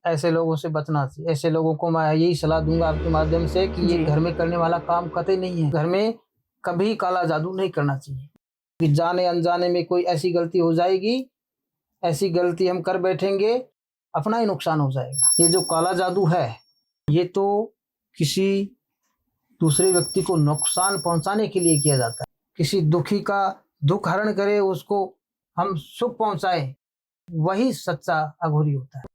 ऐसे लोगों से बचना चाहिए। ऐसे लोगों को मैं यही सलाह दूंगा आपके माध्यम से कि ये जी। घर में करने वाला काम कतई नहीं है। घर में कभी काला जादू नहीं करना चाहिए कि जाने अनजाने में कोई ऐसी गलती हो जाएगी, ऐसी गलती हम कर बैठेंगे, अपना ही नुकसान हो जाएगा। ये जो काला जादू है ये तो किसी दूसरे व्यक्ति को नुकसान पहुंचाने के लिए किया जाता है। किसी दुखी का दुख हरण करे, उसको हम सुख पहुंचाए, वही सच्चा अघोरी होता है।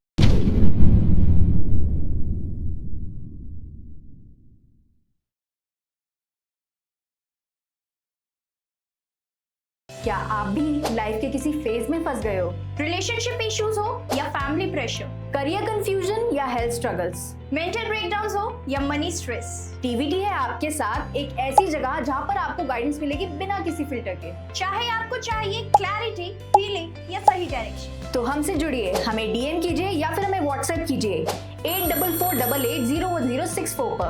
क्या आप भी लाइफ के किसी फेज में फंस गए हो? रिलेशनशिप इश्यूज हो या फैमिली प्रेशर, करियर कंफ्यूजन या हेल्थ स्ट्रगल्स, मेंटल ब्रेकडाउन्स हो या मनी स्ट्रेस, टीवीटी है आपके साथ एक ऐसी जगह जहां पर आपको गाइडेंस मिलेगी बिना किसी फिल्टर के। चाहे आपको चाहिए क्लैरिटी, हीलिंग या सही डायरेक्शन, तो हमसे जुड़िए, हमें डीएम कीजिए या फिर हमें व्हाट्सएप कीजिए 8448801064 पर।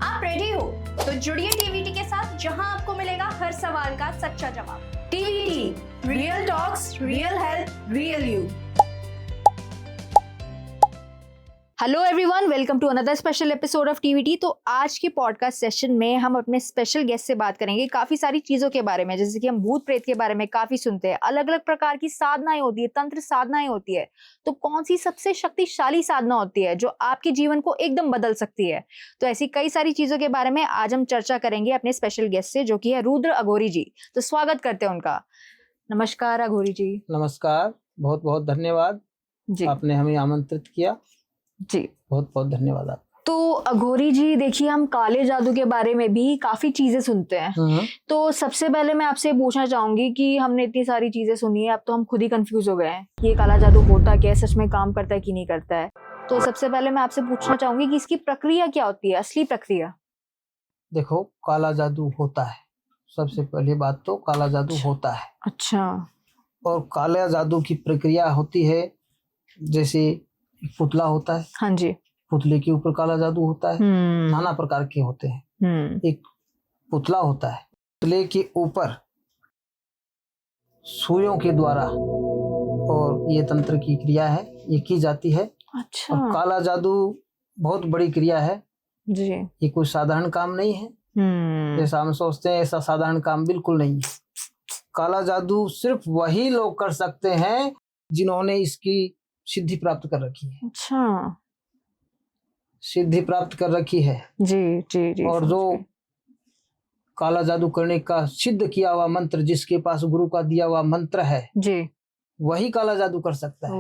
आप रेडी हो तो जुड़िए टीवीटी के साथ, जहां आपको मिलेगा हर सवाल का सच्चा जवाब। TVT, real talks, real health, real you. Hello everyone, welcome to another special episode of TVT. तो आज के पॉडकास्ट सेशन में हम अपने स्पेशल गेस्ट से बात करेंगे काफी सारी चीजों के बारे में, जैसे कि हम भूत प्रेत के बारे में काफी सुनते हैं, अलग अलग प्रकार की साधनाएं होती है, तंत्र साधनाएं होती है। तो कौन सी सबसे शक्तिशाली साधना होती है जो आपके जीवन को एकदम बदल सकती है? तो ऐसी कई सारी चीजों के बारे में आज हम चर्चा करेंगे अपने स्पेशल गेस्ट से, जो कि है रुद्र अघोरी जी। तो स्वागत करते हैं उनका। नमस्कार अघोरी जी। नमस्कार, बहुत बहुत धन्यवाद जी आपने हमें आमंत्रित किया। जी, बहुत बहुत धन्यवाद आप। तो अघोरी जी देखिए, हम काले जादू के बारे में भी काफी चीजें सुनते हैं। तो सबसे पहले मैं आपसे पूछना चाहूंगी कि हमने इतनी सारी चीजें सुनी है, अब तो हम खुद ही कंफ्यूज हो गए हैं कि ये काला जादू होता क्या है, सच में काम करता है कि नहीं करता है। तो सबसे पहले मैं आपसे पूछना चाहूंगी कि इसकी प्रक्रिया क्या होती है, असली प्रक्रिया। देखो, काला जादू होता है। सबसे पहली बात तो काला जादू होता है। अच्छा। और काला जादू की प्रक्रिया होती है, जैसे एक पुतला होता है, हाँ जी। पुतले के ऊपर काला जादू होता है। नाना प्रकार के होते हैं। एक पुतला होता है, पुतले के ऊपर सुइयों के द्वारा, और ये तंत्र की क्रिया है, ये की जाती है। अच्छा। और काला जादू बहुत बड़ी क्रिया है जी। ये कोई साधारण काम नहीं है। जैसा हम सोचते हैं ऐसा साधारण काम बिल्कुल नहीं है। काला जादू सिर्फ वही लोग कर सकते हैं जिन्होंने इसकी सिद्धि प्राप्त कर रखी है। अच्छा। सिद्धि प्राप्त कर रखी है। जी जी जी। और जो काला जादू करने का सिद्ध किया हुआ मंत्र, जिसके पास गुरु का दिया हुआ मंत्र है, जी, वही काला जादू कर सकता है।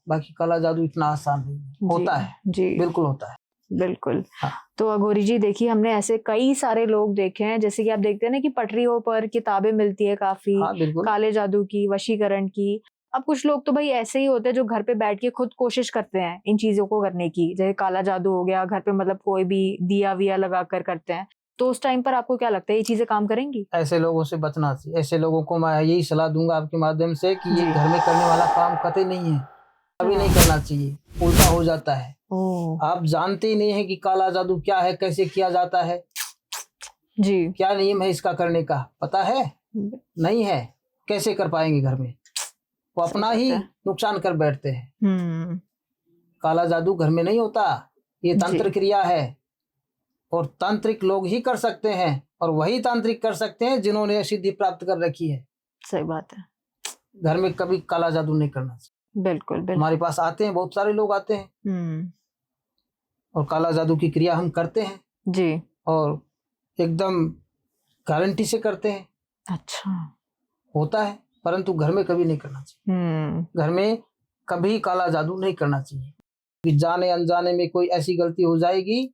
बाकी काला जादू इतना आसान नहीं है। होता है जी, बिल्कुल होता है। बिल्कुल। हाँ। तो अघोरी जी देखिए, हमने ऐसे कई सारे लोग देखे हैं, जैसे कि आप देखते हैं ना कि पटरियों पर किताबें मिलती है काफी, हाँ, बिल्कुल। काले जादू की, वशीकरण की। अब कुछ लोग तो भाई ऐसे ही होते हैं जो घर पे बैठ के खुद कोशिश करते हैं इन चीजों को करने की, जैसे काला जादू हो गया घर पे, मतलब कोई भी दिया विया लगा कर करते हैं। तो उस टाइम पर आपको क्या लगता है, ये चीजें काम करेंगी? ऐसे लोगों से बचना चाहिए। ऐसे लोगों को मैं यही सलाह दूंगा आपके माध्यम से कि ये जी। घर में करने वाला काम कतई नहीं है, कभी नहीं करना चाहिए। उल्टा हो जाता है। आप जानते ही नहीं है कि काला जादू क्या है, कैसे किया जाता है, जी, क्या नियम है इसका करने का, पता है नहीं है, कैसे कर पाएंगे घर में? वो अपना ही नुकसान कर बैठते हैं। काला जादू घर में नहीं होता, ये तंत्र क्रिया है, और तांत्रिक लोग ही कर सकते हैं, और वही तांत्रिक कर सकते हैं जिन्होंने सिद्धि प्राप्त कर रखी है। सही बात है। घर में कभी काला जादू नहीं करना चाहिए। बिल्कुल बिल्कुल। हमारे पास आते हैं, बहुत सारे लोग आते हैं और काला जादू की क्रिया हम करते हैं जी, और एकदम गारंटी से करते हैं। अच्छा। होता है, परंतु घर में कभी नहीं करना चाहिए। घर में कभी काला जादू नहीं करना चाहिए कि जाने अनजाने में कोई ऐसी गलती हो जाएगी,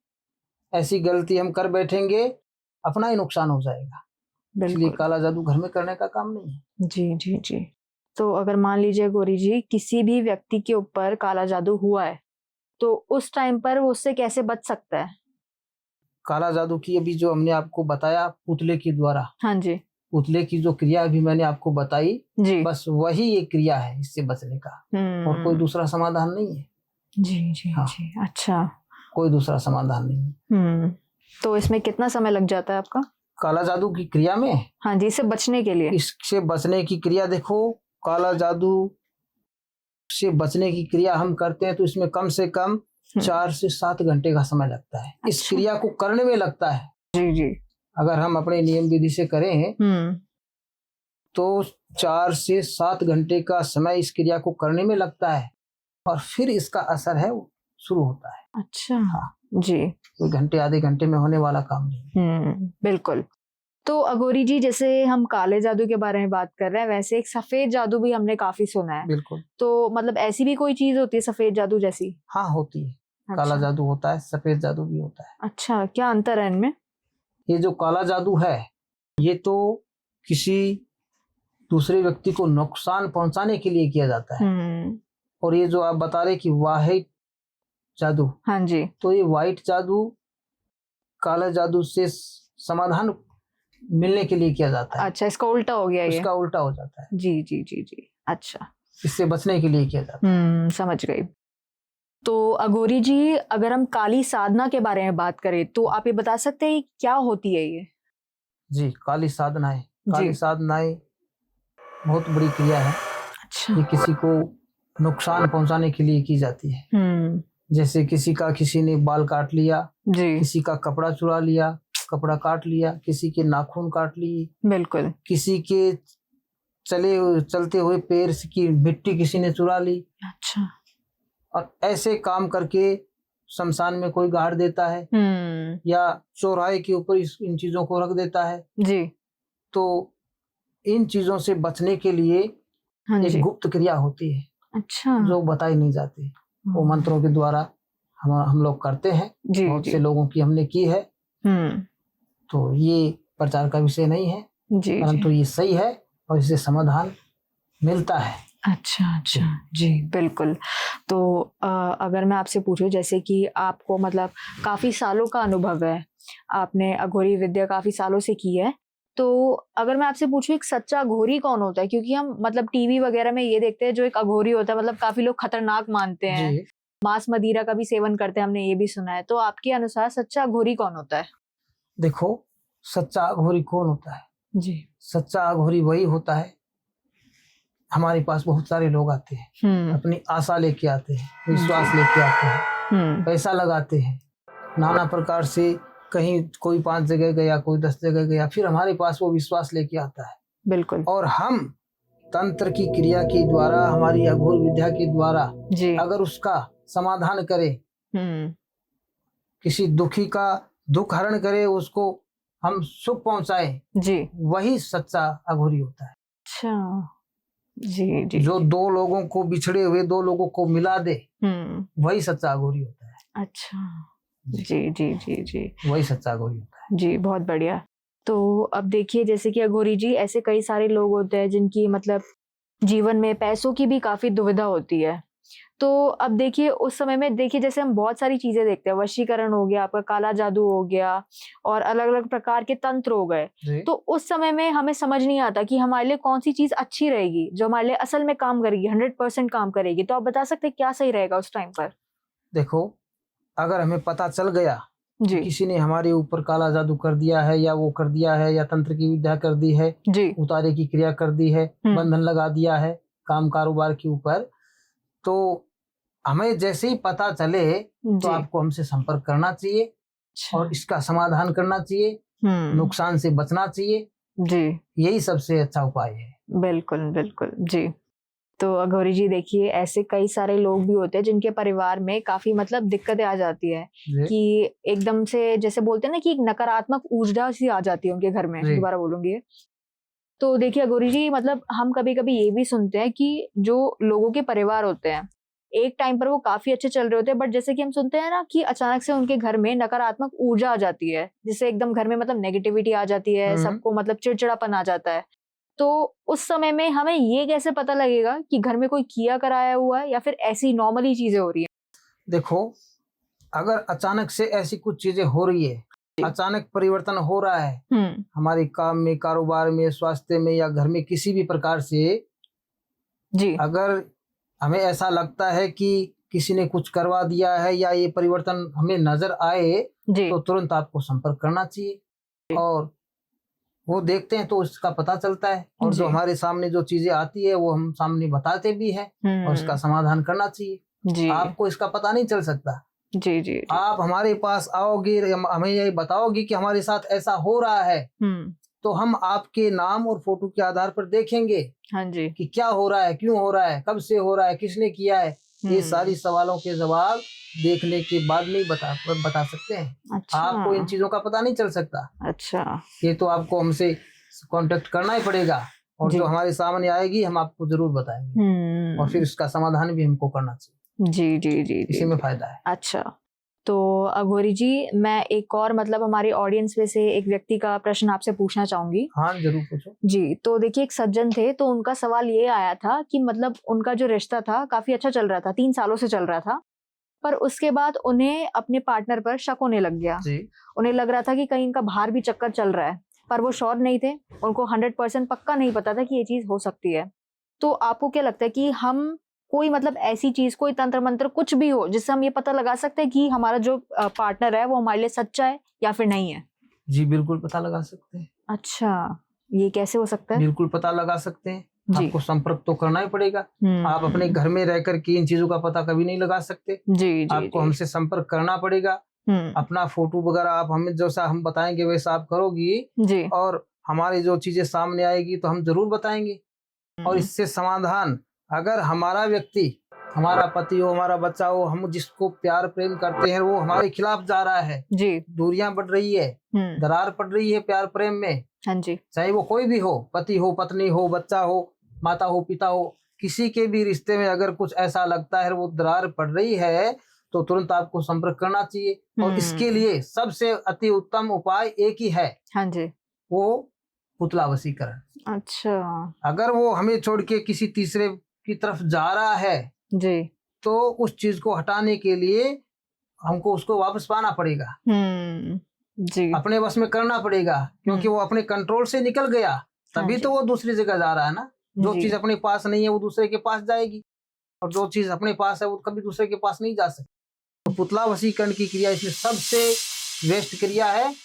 ऐसी गलती हम कर बैठेंगे, अपना ही नुकसान हो जाएगा। इसलिए काला जादू घर में करने का काम नहीं है। जी जी जी। तो अगर मान लीजिए गौरी जी, किसी भी व्यक्ति के ऊपर काला जादू हुआ है, तो उस टाइम पर वो उससे कैसे बच सकता है? काला जादू की अभी जो हमने आपको बताया पुतले के द्वारा, हाँ जी, पुतले की जो क्रिया अभी मैंने आपको बताई, जी, बस वही एक क्रिया है इससे बचने का, और कोई दूसरा समाधान नहीं है। जी जी हाँ। जी। अच्छा, कोई दूसरा समाधान नहीं है। तो इसमें कितना समय लग जाता है आपका काला जादू की क्रिया में? हाँ जी, इससे बचने के लिए। इससे बचने की क्रिया देखो, काला जादू से बचने की क्रिया हम करते हैं तो इसमें कम से कम 4 से 7 घंटे का समय लगता है। इस अच्छा। क्रिया को करने में लगता है। जी जी। अगर हम अपने नियम विधि से करें तो 4 से 7 घंटे का समय इस क्रिया को करने में लगता है और फिर इसका असर है वो शुरू होता है। अच्छा। हाँ। जी। कोई घंटे आधे घंटे में होने वाला काम नहीं। बिल्कुल। तो अघोरी जी, जैसे हम काले जादू के बारे में बात कर रहे हैं, वैसे एक सफेद जादू भी हमने काफी सुना है। बिल्कुल। तो मतलब ऐसी भी कोई चीज होती है सफेद जादू जैसी? हाँ, होती है। काला अच्छा। जादू होता है, सफेद जादू भी होता है। अच्छा, क्या अंतर है इनमें? ये जो काला जादू है ये तो किसी दूसरे व्यक्ति को नुकसान पहुंचाने के लिए किया जाता है। और ये जो आप बता रहे कि वाइट जादू, हाँ जी। तो ये वाइट जादू काले जादू से समाधान मिलने के लिए किया जाता है। अच्छा, इसका उल्टा हो गया ये। इसका उल्टा हो जाता है। जी जी जी जी। अच्छा, इससे बचने के लिए किया जाता है। समझ गई। तो अघोरी जी, अगर हम काली साधना के बारे में बात करें तो आप ये बता सकते हैं क्या होती है ये? जी, काली साधनाएं। जी। काली साधनाएं बहुत बड़ी क्रिया है। अच्छा। ये किसी को नुकसान पहुंचाने के लिए की जाती है। जैसे किसी ने बाल काट लिया, जी। किसी का कपड़ा चुरा लिया, कपड़ा काट लिया, किसी के नाखून काट लिए, बिल्कुल। किसी के चलते हुए पैर की मिट्टी किसी ने चुरा ली। अच्छा। और ऐसे काम करके शमशान में कोई गाड़ देता है या चौराहे के ऊपर इन चीजों को रख देता है। जी। तो इन चीजों से बचने के लिए हाँ एक जी। गुप्त क्रिया होती है। अच्छा। जो बताई नहीं जाती। वो मंत्रों के द्वारा हम लोग करते हैं। जी बहुत जी। से लोगों की हमने की है। तो ये प्रचार का विषय नहीं है, जी परंतु जी। ये सही है और इससे समाधान मिलता है। अच्छा अच्छा। जी बिल्कुल। तो अगर मैं आपसे पूछूं, जैसे कि आपको मतलब काफी सालों का अनुभव है, आपने अघोरी विद्या काफी सालों से की है, तो अगर मैं आपसे पूछूं एक सच्चा अघोरी कौन होता है? क्योंकि हम मतलब टीवी वगैरह में ये देखते हैं जो एक अघोरी होता है मतलब काफी लोग खतरनाक मानते हैं, जी, मांस मदिरा का भी सेवन करते हैं, हमने ये भी सुना है। तो आपके अनुसार सच्चा अघोरी कौन होता है? देखो, सच्चा अघोरी कौन होता है? जी। सच्चा अघोरी वही होता है, हमारे पास बहुत सारे लोग आते हैं, अपनी आशा लेके आते हैं, विश्वास लेके आते हैं, पैसा लगाते हैं, नाना प्रकार से कहीं कोई 5 जगह गया, कोई 10 जगह गया, फिर हमारे पास वो विश्वास लेके आता है। बिल्कुल। और हम तंत्र की क्रिया के द्वारा, हमारी अघोर विद्या के द्वारा जी। अगर उसका समाधान करें, किसी दुखी का दुख हरण करे, उसको हम सुख पहुंचाए, जी। वही सच्चा अघोरी होता है। अच्छा। जी जी। जो दो लोगों को, बिछड़े हुए दो लोगों को मिला दे, वही सच्चा अघोरी होता है। अच्छा। जी जी जी जी। वही सच्चा अघोरी होता है। जी, बहुत बढ़िया। तो अब देखिए, जैसे कि अघोरी जी, ऐसे कई सारे लोग होते हैं जिनकी मतलब जीवन में पैसों की भी काफी दुविधा होती है। तो अब देखिए, उस समय में देखिए जैसे हम बहुत सारी चीजें देखते हैं, वशीकरण हो गया, आपका काला जादू हो गया और अलग अलग प्रकार के तंत्र हो गए। तो उस समय में हमें समझ नहीं आता कि हमारे लिए कौन सी चीज अच्छी रहेगी, जो हमारे लिए असल में काम करेगी, 100% काम करेगी। तो आप बता सकते हैं क्या सही रहेगा उस टाइम पर? देखो, अगर हमें पता चल गया जी किसी ने हमारे ऊपर काला जादू कर दिया है, या वो कर दिया है, या तंत्र की विद्या कर दी है, जी, उतारे की क्रिया कर दी है, बंधन लगा दिया है काम कारोबार के ऊपर, तो हमें जैसे ही पता चले तो आपको हमसे संपर्क करना चाहिए और इसका समाधान करना चाहिए, नुकसान से बचना चाहिए। जी, यही सबसे अच्छा उपाय है। बिल्कुल बिल्कुल। जी। तो अघोरी जी, देखिए ऐसे कई सारे लोग भी होते हैं जिनके परिवार में काफी मतलब दिक्कतें आ जाती है कि एकदम से, जैसे बोलते हैं ना कि एक नकारात्मक ऊर्जा सी आ जाती है उनके घर में। दोबारा बोलूंगी। तो देखिए अघोरी जी, मतलब हम कभी कभी ये भी सुनते हैं कि जो लोगों के परिवार होते हैं, एक टाइम पर वो काफी अच्छे चल रहे होते हैं, बट जैसे कि हम सुनते हैं ना कि अचानक से उनके घर में नकारात्मक ऊर्जा आ जाती है, जिससे एकदम घर में मतलब नेगेटिविटी आ जाती है, सबको मतलब चिड़चिड़ापन आ जाता है। तो उस समय में हमें ये कैसे पता लगेगा कि घर में कोई किया कराया हुआ है या फिर ऐसी नॉर्मली चीजें हो रही हैं? देखो, अगर अचानक से ऐसी कुछ चीजें हो रही है, अचानक परिवर्तन हो रहा है हमारे काम में, कारोबार में, स्वास्थ्य में, या घर में किसी भी प्रकार से, जी, अगर हमें ऐसा लगता है कि किसी ने कुछ करवा दिया है या ये परिवर्तन हमें नजर आए, तो तुरंत आपको संपर्क करना चाहिए और वो देखते हैं तो उसका पता चलता है, और जो जी। हमारे सामने जो चीजें आती है वो हम सामने बताते भी हैं, और उसका समाधान करना चाहिए। जी आपको इसका पता नहीं चल सकता। जी जी जी। आप हमारे पास आओगे, हमें ये बताओगे कि हमारे साथ ऐसा हो रहा है, तो हम आपके नाम और फोटो के आधार पर देखेंगे हाँ जी। कि क्या हो रहा है, क्यों हो रहा है, कब से हो रहा है, किसने किया है। ये सारी सवालों के जवाब देखने के बाद नहीं बता सकते हैं। अच्छा। आपको इन चीजों का पता नहीं चल सकता। अच्छा। ये तो आपको हमसे कांटेक्ट करना ही पड़ेगा, और जी। जो हमारे सामने आएगी हम आपको जरूर बताएंगे, और फिर इसका समाधान भी हमको करना चाहिए। जी जी जी इसी जी। में फायदा है। अच्छा, तो अघोरी जी, मैं एक और मतलब हमारी ऑडियंस में से एक व्यक्ति का प्रश्न आपसे पूछना चाहूंगी। हाँ, जरूर पूछो। जी, तो देखिए, एक सज्जन थे, तो उनका सवाल ये आया था कि मतलब उनका जो रिश्ता था काफी अच्छा चल रहा था, 3 सालों से चल रहा था, पर उसके बाद उन्हें अपने पार्टनर पर शक होने लग गया। जी। उन्हें लग रहा था कि कहीं इनका बाहर भी चक्कर चल रहा है, पर वो श्योर नहीं थे। उनको 100% पक्का नहीं पता था कि ये चीज हो सकती है। तो आपको क्या लगता है कि हम कोई मतलब ऐसी चीज, कोई तंत्र मंत्र कुछ भी हो जिससे हम ये पता लगा सकते हैं कि हमारा जो पार्टनर है वो हमारे लिए सच्चा है या फिर नहीं है? जी, बिल्कुल पता लगा सकते हैं। अच्छा, ये कैसे हो सकता है? बिल्कुल पता लगा सकते हैं। जी। आपको संपर्क तो करना ही पड़ेगा। आप अपने घर में रह करके इन चीजों का पता कभी नहीं लगा सकते। जी जी आपको जी। हमसे संपर्क करना पड़ेगा। अपना फोटो वगैरह आप हमें जैसा हम बताएंगे वैसा आप करोगी, जी। और हमारी जो चीजें सामने आएगी तो हम जरूर बताएंगे। और इससे समाधान, अगर हमारा व्यक्ति, हमारा पति हो, हमारा बच्चा हो, हम जिसको प्यार प्रेम करते हैं वो हमारे खिलाफ जा रहा है, जी। दूरियां बढ़ रही है, दरार पड़ रही है प्यार प्रेम में, हाँ जी। चाहे वो कोई भी हो, पति हो, पत्नी हो, बच्चा हो, माता हो, पिता हो, किसी के भी रिश्ते में अगर कुछ ऐसा लगता है वो दरार पड़ रही है, तो तुरंत आपको संपर्क करना चाहिए। और इसके लिए सबसे अति उत्तम उपाय एक ही है। हाँ जी। वो पुतला वशीकरण। अच्छा। अगर वो हमें छोड़ के किसी तीसरे की तरफ जा रहा है, जी। तो उस चीज को हटाने के लिए हमको उसको वापस पाना पड़ेगा, जी। अपने वश में करना पड़ेगा, क्योंकि वो अपने कंट्रोल से निकल गया, तभी तो वो दूसरी जगह जा रहा है ना। जो चीज अपने पास नहीं है वो दूसरे के पास जाएगी, और जो चीज अपने पास है वो कभी दूसरे के पास नहीं जा सकती। तो पुतला वशीकरण की क्रिया इसमें सबसे बेस्ट क्रिया है।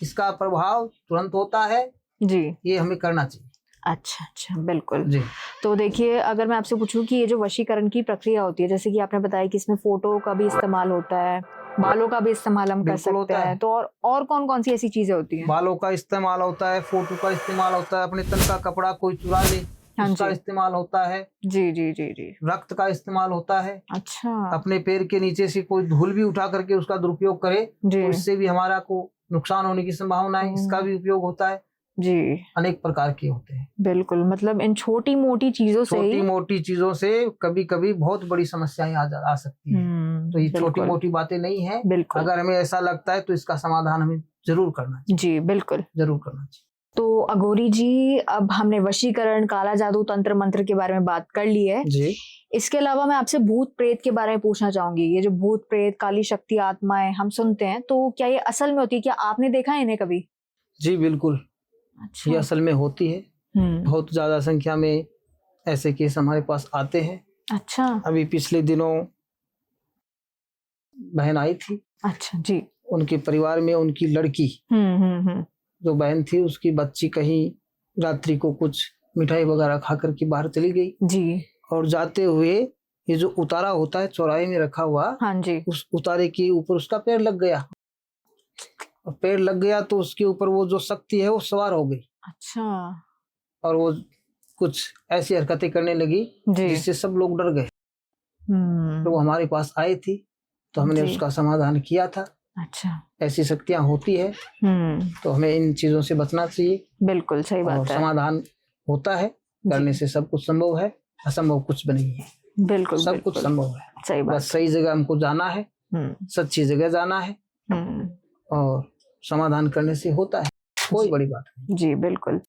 इसका प्रभाव तुरंत होता है जी। ये हमें करना चाहिए। अच्छा अच्छा, बिल्कुल जी। तो देखिए, अगर मैं आपसे पूछूं कि ये जो वशीकरण की प्रक्रिया होती है, जैसे कि आपने बताया कि इसमें फोटो का भी इस्तेमाल होता है, बालों का भी इस्तेमाल हम कर बिल्कुल सकते होता हैं, है। तो और कौन कौन सी ऐसी चीजें होती हैं? बालों का इस्तेमाल होता है, फोटो का इस्तेमाल होता है, अपने तन का कपड़ा कोई चुरा ले हाँ उसका जी। इस्तेमाल होता है, जी जी जी जी। रक्त का इस्तेमाल होता है, अच्छा। अपने पैर के नीचे से कोई धूल भी उठा करके उसका दुरुपयोग करे जी तो इससे भी हमारा को नुकसान होने की संभावना है, इसका भी उपयोग होता है। जी, अनेक प्रकार के होते हैं। बिल्कुल, मतलब इन छोटी मोटी चीजों से छोटी ही मोटी चीजों से कभी कभी बहुत बड़ी समस्याएं आ सकती हैं। तो ये छोटी बिल्कुल मोटी बातें नहीं है। बिल्कुल। अगर हमें ऐसा लगता है तो इसका समाधान हमें जरूर करना चाहिए। जी बिल्कुल। जरूर करना चाहिए। तो अघोरी जी, अब हमने वशीकरण, काला जादू, तंत्र मंत्र के बारे में बात कर ली है। जी। इसके अलावा मैं आपसे भूत प्रेत के बारे में पूछना चाहूंगी। ये जो भूत प्रेत, काली शक्ति, आत्माएं हम सुनते हैं, तो क्या ये असल में होती है? क्या आपने देखा है इन्हें कभी? जी बिल्कुल। अच्छा। ये असल में होती है। बहुत ज्यादा संख्या में ऐसे केस हमारे पास आते हैं। अच्छा। अभी पिछले दिनों बहन आई थी। अच्छा जी। उनके परिवार में उनकी लड़की, जो बहन थी, उसकी बच्ची कहीं रात्रि को कुछ मिठाई वगैरह खा करके बाहर चली गई जी। और जाते हुए ये जो उतारा होता है चौराहे में रखा हुआ, हाँ जी। उस उतारे के ऊपर उसका पैर लग गया, और पैर लग गया तो उसके ऊपर वो जो शक्ति है वो सवार हो गई। अच्छा। और वो कुछ ऐसी हरकतें करने लगी जिससे सब लोग डर गए। तो वो हमारे पास आई थी, तो हमने उसका समाधान किया था। अच्छा। ऐसी शक्तियां होती है, तो हमें इन चीजों से बचना चाहिए। बिल्कुल सही बात है। समाधान होता है, करने से सब कुछ संभव है, असंभव कुछ भी नहीं है। बिल्कुल सब कुछ संभव है। सही बात। बस सही जगह हमको जाना है, सच्ची जगह जाना है, और समाधान करने से होता है, कोई बड़ी बात नहीं। जी बिल्कुल।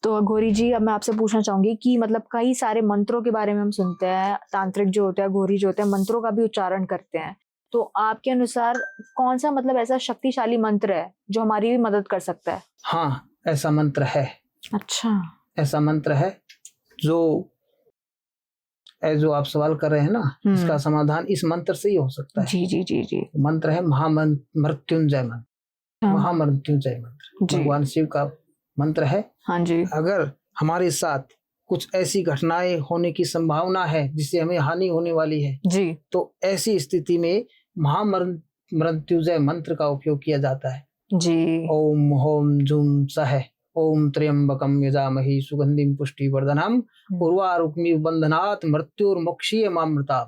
तो अघोरी जी, अब मैं आपसे पूछना चाहूंगी कि मतलब कई सारे मंत्रों के बारे में हम सुनते हैं, तांत्रिक जो होते हैं, अघोरी जो होते हैं, मंत्रों का भी उच्चारण करते हैं। तो आपके अनुसार कौन सा मतलब ऐसा शक्तिशाली मंत्र है जो हमारी भी मदद कर सकता है? हाँ, ऐसा मंत्र है। अच्छा। ऐसा मंत्र है जो आप सवाल कर रहे हैं ना, इसका समाधान इस मंत्र से ही हो सकता है। जी जी जी जी। मंत्र है महामृत्युंजय मंत्र। महामृत्युंजय मंत्र भगवान शिव का मंत्र है। हाँ जी। अगर हमारे साथ कुछ ऐसी घटनाएं होने की संभावना है जिससे हमें हानि होने वाली है, जी। तो ऐसी स्थिति में महामृत्युंजय मंत्र का उपयोग किया जाता है। जी। ओम होम जूम सह ओम त्र्यंबकम यजामहि सुगंधिम पुष्टिवर्धनम उर्वारुकमिव बंधनात् मृत्युर्मोक्षीय मामृता।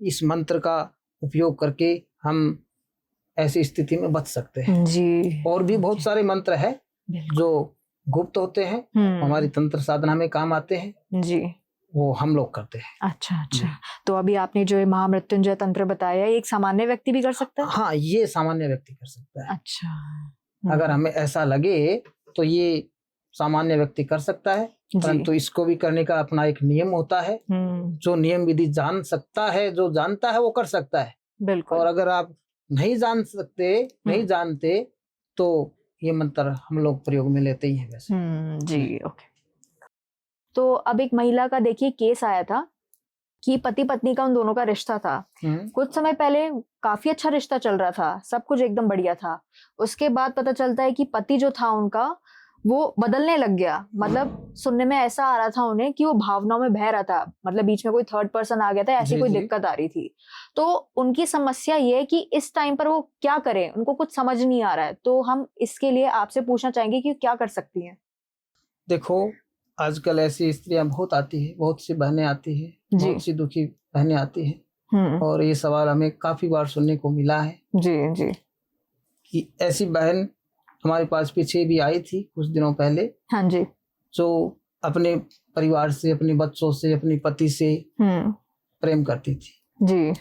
इस मंत्र का उपयोग करके हम ऐसी स्थिति में बच सकते हैं। जी। और भी बहुत सारे मंत्र हैं जो गुप्त होते हैं, हमारी तंत्र साधना में काम आते हैं, जी, वो हम लोग करते हैं। अच्छा अच्छा। तो अभी आपने जो ये महामृत्युंजय तंत्र बताया, ये एक सामान्य व्यक्ति भी कर सकता है? हाँ, ये सामान्य व्यक्ति कर सकता है। अच्छा। अगर हमें ऐसा लगे तो ये सामान्य व्यक्ति कर सकता है, परंतु इसको भी करने का अपना एक नियम होता है। जो नियम विधि जान सकता है, जो जानता है वो कर सकता है। बिल्कुल। और अगर आप नहीं जान सकते, नहीं जानते, तो ये मंत्र हम लोग प्रयोग में लेते ही हैं वैसे। जी, ओके। तो अब एक महिला का देखिए केस आया था कि पति पत्नी का उन दोनों का रिश्ता था। कुछ समय पहले काफी अच्छा रिश्ता चल रहा था, सब कुछ एकदम बढ़िया था। उसके बाद पता चलता है कि पति जो था उनका वो बदलने लग गया। मतलब सुनने में ऐसा आ रहा था उन्हें कि वो भावनाओं में बह रहा था, मतलब बीच में कोई थर्ड पर्सन आ गया था, ऐसी कोई दिक्कत आ रही थी। तो उनकी समस्या ये है कि इस टाइम पर वो क्या करें, उनको कुछ समझ नहीं आ रहा है। तो हम इसके लिए आपसे पूछना चाहेंगे कि क्या कर सकती हैं? देखो, आजकल ऐसी स्त्रियां बहुत आती है, बहुत सी बहनें आती है, बहुत सी दुखी बहनें आती हैं, और ये सवाल हमें काफी बार सुनने को मिला है। जी जी। कि ऐसी बहन हमारे पास पीछे भी आई थी कुछ दिनों पहले। हाँ जी। जो अपने परिवार से, अपने बच्चों से, अपने पति से प्रेम करती थी जी,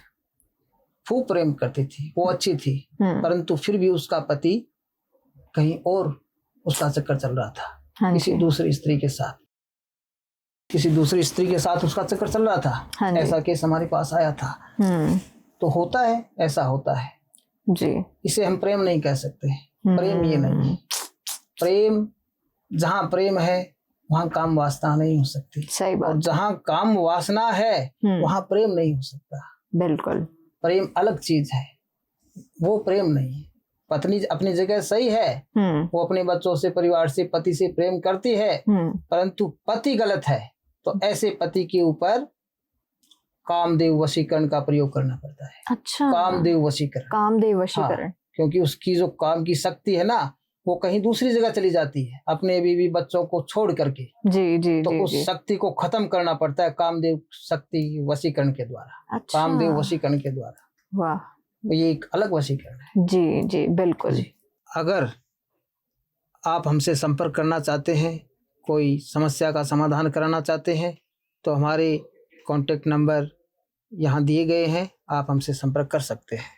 खूब प्रेम करती थी, वो अच्छी थी, परंतु फिर भी उसका पति कहीं और उसका चक्कर चल रहा था। हाँ, किसी दूसरी स्त्री के साथ, किसी दूसरी स्त्री के साथ उसका चक्कर चल रहा था। हाँ, ऐसा केस हमारे पास आया था। तो होता है, ऐसा होता है जी। इसे हम प्रेम नहीं कह सकते। प्रेम ये नहीं है। प्रेम, जहाँ प्रेम है वहाँ काम वासना नहीं हो सकती। सही बात। और जहाँ काम वासना है वहाँ प्रेम नहीं हो सकता। बिल्कुल। प्रेम अलग चीज है, वो प्रेम नहीं है। पत्नी अपनी जगह सही है, वो अपने बच्चों से, परिवार से, पति से प्रेम करती है, परंतु पति गलत है, तो ऐसे पति के ऊपर कामदेव वशीकरण का प्रयोग करना पड़ता है। अच्छा। कामदेव वशीकरण। कामदेव वशीकरण। हाँ, क्योंकि उसकी जो काम की शक्ति है ना, वो कहीं दूसरी जगह चली जाती है, अपने बीवी बच्चों को छोड़ करके। जी जी। तो उस शक्ति को खत्म करना पड़ता है कामदेव शक्ति वशीकरण के द्वारा। अच्छा। कामदेव वशीकरण के द्वारा। वाह, ये एक अलग वशीकरण है। जी जी, बिल्कुल जी। अगर आप हमसे संपर्क करना चाहते हैं, कोई समस्या का समाधान कराना चाहते हैं, तो हमारे कॉन्टेक्ट नंबर यहाँ दिए गए हैं, आप हमसे संपर्क कर सकते हैं।